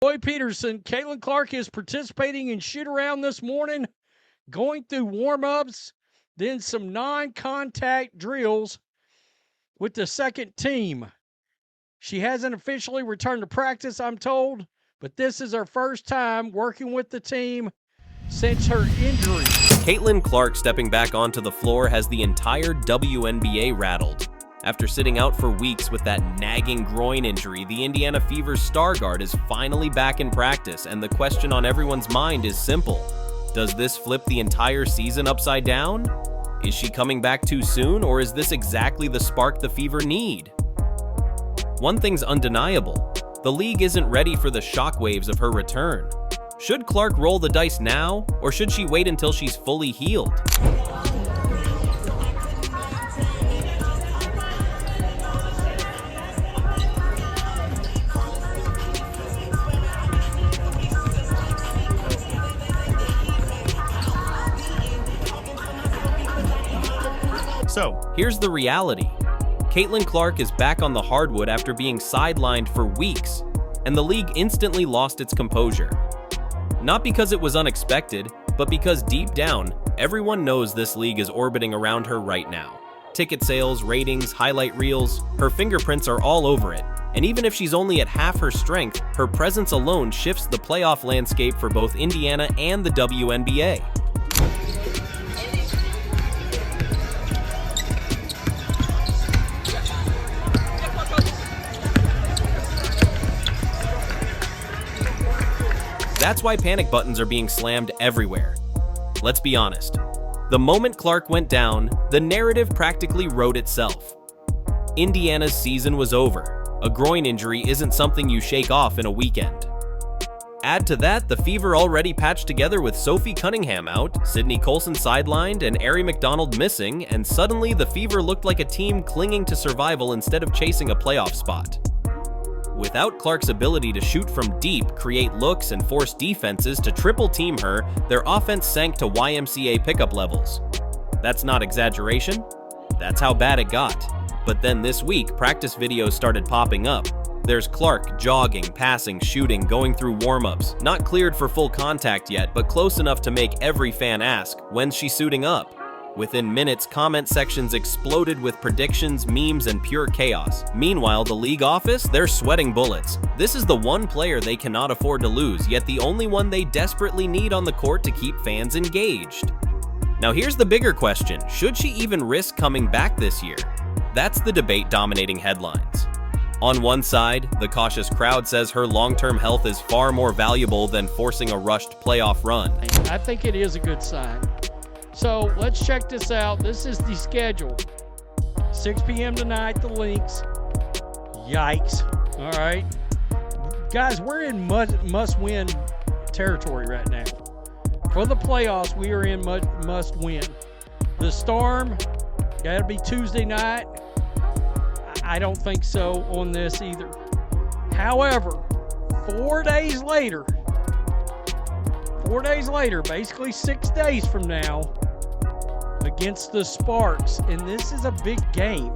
Boy Peterson, Caitlin Clark is participating in shoot-around this morning, going through warm-ups, then some non-contact drills with the second team. She hasn't officially returned to practice, I'm told, but this is her first time working with the team since her injury. Caitlin Clark stepping back onto the floor has the entire WNBA rattled. After sitting out for weeks with that nagging groin injury, the Indiana Fever's star guard is finally back in practice, and the question on everyone's mind is simple. Does this flip the entire season upside down? Is she coming back too soon, or is this exactly the spark the Fever need? One thing's undeniable. The league isn't ready for the shockwaves of her return. Should Clark roll the dice now, or should she wait until she's fully healed? So, here's the reality. Caitlin Clark is back on the hardwood after being sidelined for weeks, and the league instantly lost its composure. Not because it was unexpected, but because deep down, everyone knows this league is orbiting around her right now. Ticket sales, ratings, highlight reels, her fingerprints are all over it. And even if she's only at half her strength, her presence alone shifts the playoff landscape for both Indiana and the WNBA. That's why panic buttons are being slammed everywhere. Let's be honest. The moment Clark went down, the narrative practically wrote itself. Indiana's season was over. A groin injury isn't something you shake off in a weekend. Add to that, the Fever already patched together with Sophie Cunningham out, Sydney Colson sidelined, and Aari McDonald missing, and suddenly the Fever looked like a team clinging to survival instead of chasing a playoff spot. Without Clark's ability to shoot from deep, create looks, and force defenses to triple team her, their offense sank to YMCA pickup levels. That's not exaggeration. That's how bad it got. But then this week, practice videos started popping up. There's Clark jogging, passing, shooting, going through warm-ups. Not cleared for full contact yet, but close enough to make every fan ask, when's she suiting up? Within minutes, comment sections exploded with predictions, memes, and pure chaos. Meanwhile, the league office, they're sweating bullets. This is the one player they cannot afford to lose, yet the only one they desperately need on the court to keep fans engaged. Now here's the bigger question, should she even risk coming back this year? That's the debate dominating headlines. On one side, the cautious crowd says her long-term health is far more valuable than forcing a rushed playoff run. I think it is a good sign. So let's check this out. This is the schedule. 6 p.m. tonight, the Lynx. Yikes. All right. Guys, we're in must-win territory right now. For the playoffs, we are in must-win. The Storm, got to be Tuesday night. I don't think so on this either. However, 4 days later, basically 6 days from now, against the Sparks, and this is a big game.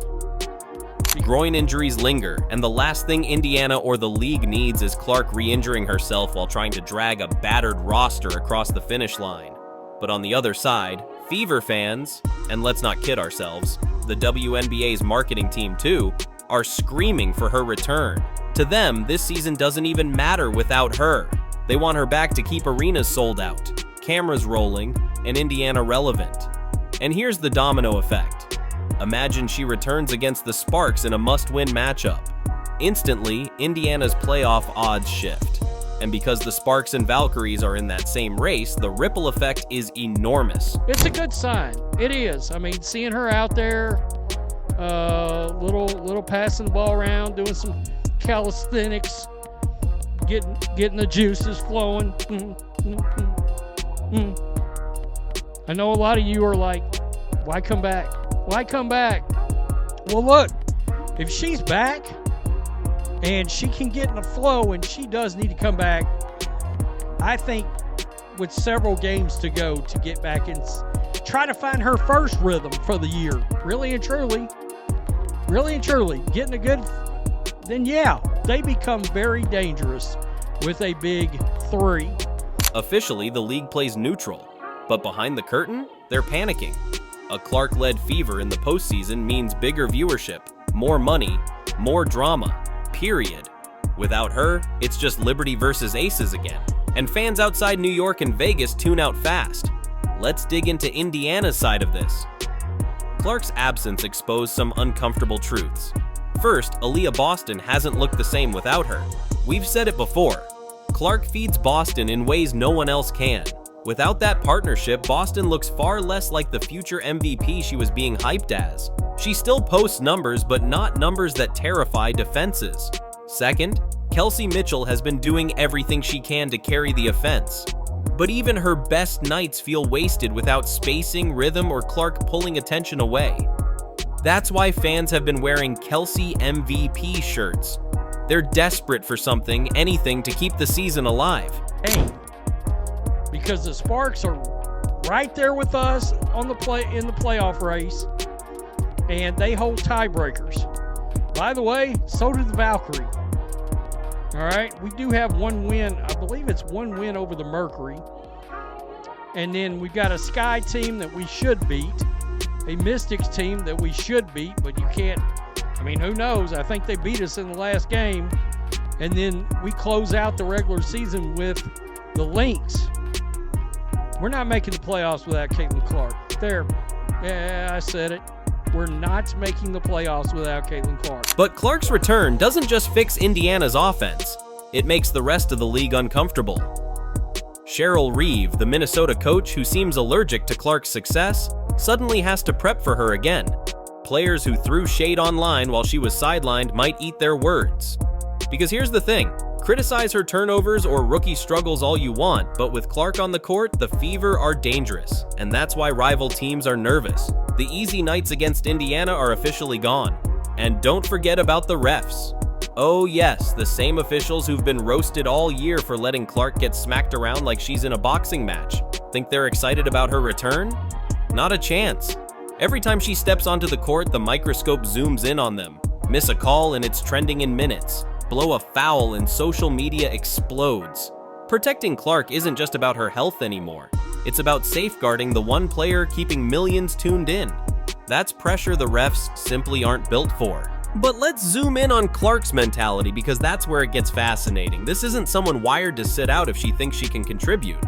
Groin injuries linger, and the last thing Indiana or the league needs is Clark re-injuring herself while trying to drag a battered roster across the finish line. But on the other side, Fever fans, and let's not kid ourselves, the WNBA's marketing team too, are screaming for her return. To them, this season doesn't even matter without her. They want her back to keep arenas sold out, cameras rolling, and Indiana relevant. And here's the domino effect. Imagine she returns against the Sparks in a must-win matchup. Instantly, Indiana's playoff odds shift. And because the Sparks and Valkyries are in that same race, the ripple effect is enormous. It's a good sign. It is. I mean, seeing her out there, little passing the ball around, doing some calisthenics, getting the juices flowing. I know a lot of you are like, why come back? Why come back? Well, look, if she's back and she can get in the flow and she does need to come back, I think with several games to go to get back and try to find her first rhythm for the year, really and truly, getting a good, then yeah, they become very dangerous with a big 3. Officially, the league plays neutral, but behind the curtain, they're panicking. A Clark-led fever in the postseason means bigger viewership, more money, more drama, period. Without her, it's just Liberty versus Aces again. And fans outside New York and Vegas tune out fast. Let's dig into Indiana's side of this. Clark's absence exposed some uncomfortable truths. First, Aaliyah Boston hasn't looked the same without her. We've said it before. Clark feeds Boston in ways no one else can. Without that partnership, Boston looks far less like the future MVP she was being hyped as. She still posts numbers, but not numbers that terrify defenses. Second, Kelsey Mitchell has been doing everything she can to carry the offense. But even her best nights feel wasted without spacing, rhythm, or Clark pulling attention away. That's why fans have been wearing Kelsey MVP shirts. They're desperate for something, anything to keep the season alive. Hey, because the Sparks are right there with us in the playoff race, and they hold tiebreakers. By the way, so did the Valkyrie. All right, we do have one win. I believe it's one win over the Mercury. And then we've got a Sky team that we should beat, a Mystics team that we should beat, but you can't. I mean, who knows? I think they beat us in the last game. And then we close out the regular season with the Lynx. We're not making the playoffs without Caitlin Clark. There. Yeah, I said it. We're not making the playoffs without Caitlin Clark. But Clark's return doesn't just fix Indiana's offense. It makes the rest of the league uncomfortable. Cheryl Reeve, the Minnesota coach who seems allergic to Clark's success, suddenly has to prep for her again. Players who threw shade online while she was sidelined might eat their words. Because here's the thing, criticize her turnovers or rookie struggles all you want, but with Clark on the court, the Fever are dangerous, and that's why rival teams are nervous. The easy nights against Indiana are officially gone. And don't forget about the refs. Oh yes, the same officials who've been roasted all year for letting Clark get smacked around like she's in a boxing match. Think they're excited about her return? Not a chance. Every time she steps onto the court, the microscope zooms in on them. Miss a call and it's trending in minutes. Blow a foul and social media explodes. Protecting Clark isn't just about her health anymore. It's about safeguarding the one player keeping millions tuned in. That's pressure the refs simply aren't built for. But let's zoom in on Clark's mentality because that's where it gets fascinating. This isn't someone wired to sit out if she thinks she can contribute.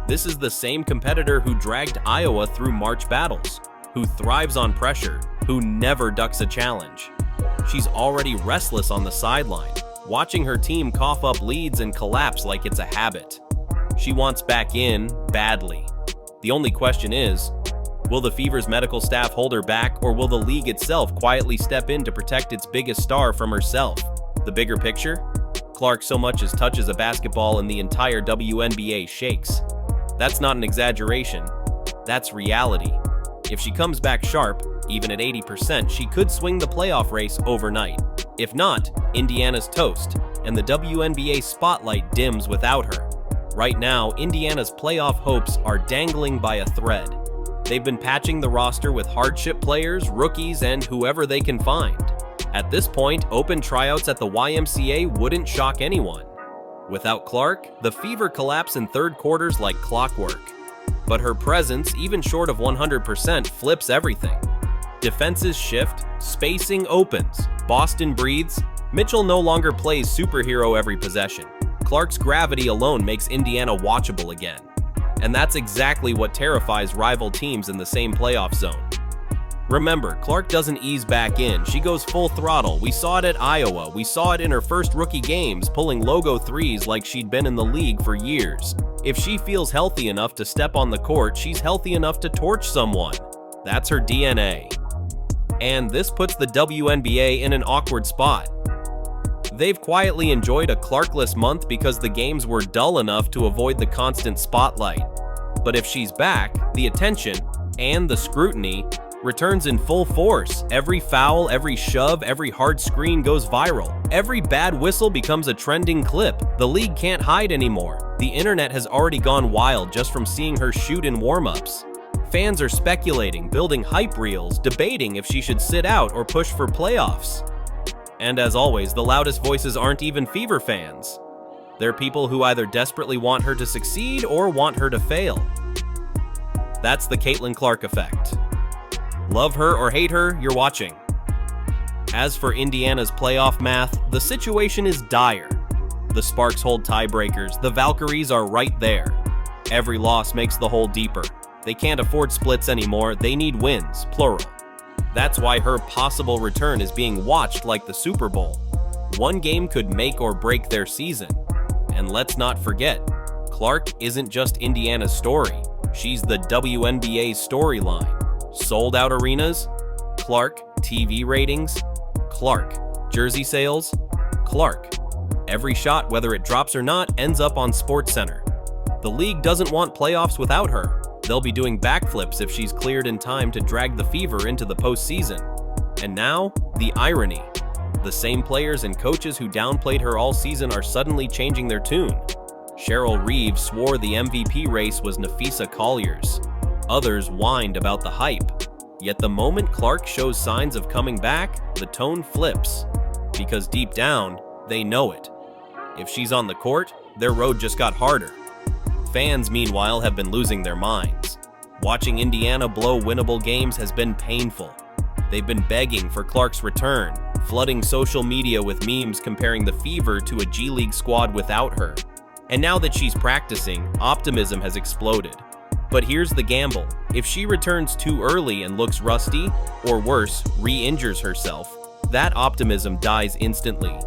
This is the same competitor who dragged Iowa through March battles, who thrives on pressure, who never ducks a challenge. She's already restless on the sideline, watching her team cough up leads and collapse like it's a habit. She wants back in badly. The only question is, will the Fever's medical staff hold her back, or will the league itself quietly step in to protect its biggest star from herself? The bigger picture? Clark so much as touches a basketball and the entire WNBA shakes. That's not an exaggeration. That's reality. If she comes back sharp, even at 80%, she could swing the playoff race overnight. If not, Indiana's toast, and the WNBA spotlight dims without her. Right now, Indiana's playoff hopes are dangling by a thread. They've been patching the roster with hardship players, rookies, and whoever they can find. At this point, open tryouts at the YMCA wouldn't shock anyone. Without Clark, the Fever collapse in third quarters like clockwork. But her presence, even short of 100%, flips everything. Defenses shift, spacing opens, Boston breathes, Mitchell no longer plays superhero every possession. Clark's gravity alone makes Indiana watchable again. And that's exactly what terrifies rival teams in the same playoff zone. Remember, Clark doesn't ease back in, she goes full throttle. We saw it at Iowa, we saw it in her first rookie games, pulling logo threes like she'd been in the league for years. If she feels healthy enough to step on the court, she's healthy enough to torch someone. That's her DNA. And this puts the WNBA in an awkward spot. They've quietly enjoyed a Clarkless month because the games were dull enough to avoid the constant spotlight. But if she's back, the attention, and the scrutiny, returns in full force. Every foul, every shove, every hard screen goes viral. Every bad whistle becomes a trending clip. The league can't hide anymore. The internet has already gone wild just from seeing her shoot in warm-ups. Fans are speculating, building hype reels, debating if she should sit out or push for playoffs. And as always, the loudest voices aren't even Fever fans. They're people who either desperately want her to succeed or want her to fail. That's the Caitlin Clark effect. Love her or hate her, you're watching. As for Indiana's playoff math, the situation is dire. The Sparks hold tiebreakers, the Valkyries are right there. Every loss makes the hole deeper. They can't afford splits anymore, they need wins, plural. That's why her possible return is being watched like the Super Bowl. One game could make or break their season. And let's not forget, Clark isn't just Indiana's story, she's the WNBA storyline. Sold out arenas? Clark. TV ratings? Clark. Jersey sales? Clark. Every shot, whether it drops or not, ends up on SportsCenter. The league doesn't want playoffs without her. They'll be doing backflips if she's cleared in time to drag the Fever into the postseason. And now, the irony. The same players and coaches who downplayed her all season are suddenly changing their tune. Cheryl Reeves swore the MVP race was Nafisa Collier's. Others whined about the hype. Yet the moment Clark shows signs of coming back, the tone flips. Because deep down, they know it. If she's on the court, their road just got harder. Fans, meanwhile, have been losing their minds. Watching Indiana blow winnable games has been painful. They've been begging for Clark's return, flooding social media with memes comparing the Fever to a G League squad without her. And now that she's practicing, optimism has exploded. But here's the gamble. If she returns too early and looks rusty, or worse, re-injures herself, that optimism dies instantly.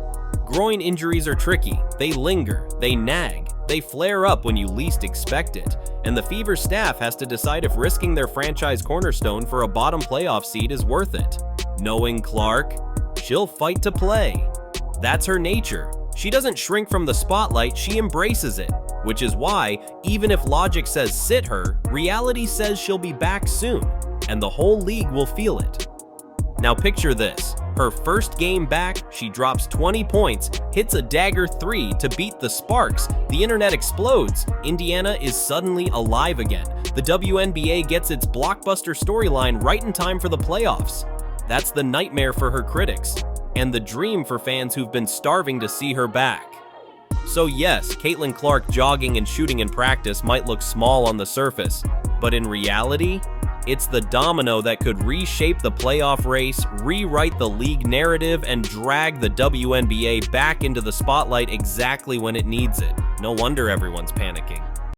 Groin injuries are tricky. They linger, they nag, they flare up when you least expect it, and the Fever staff has to decide if risking their franchise cornerstone for a bottom playoff seed is worth it. Knowing Clark, she'll fight to play. That's her nature. She doesn't shrink from the spotlight, she embraces it. Which is why, even if logic says sit her, reality says she'll be back soon, and the whole league will feel it. Now picture this. Her first game back, she drops 20 points, hits a dagger 3 to beat the Sparks. The internet explodes. Indiana is suddenly alive again. The WNBA gets its blockbuster storyline right in time for the playoffs. That's the nightmare for her critics, and the dream for fans who've been starving to see her back. So yes, Caitlin Clark jogging and shooting in practice might look small on the surface, but in reality, it's the domino that could reshape the playoff race, rewrite the league narrative, and drag the WNBA back into the spotlight exactly when it needs it. No wonder everyone's panicking.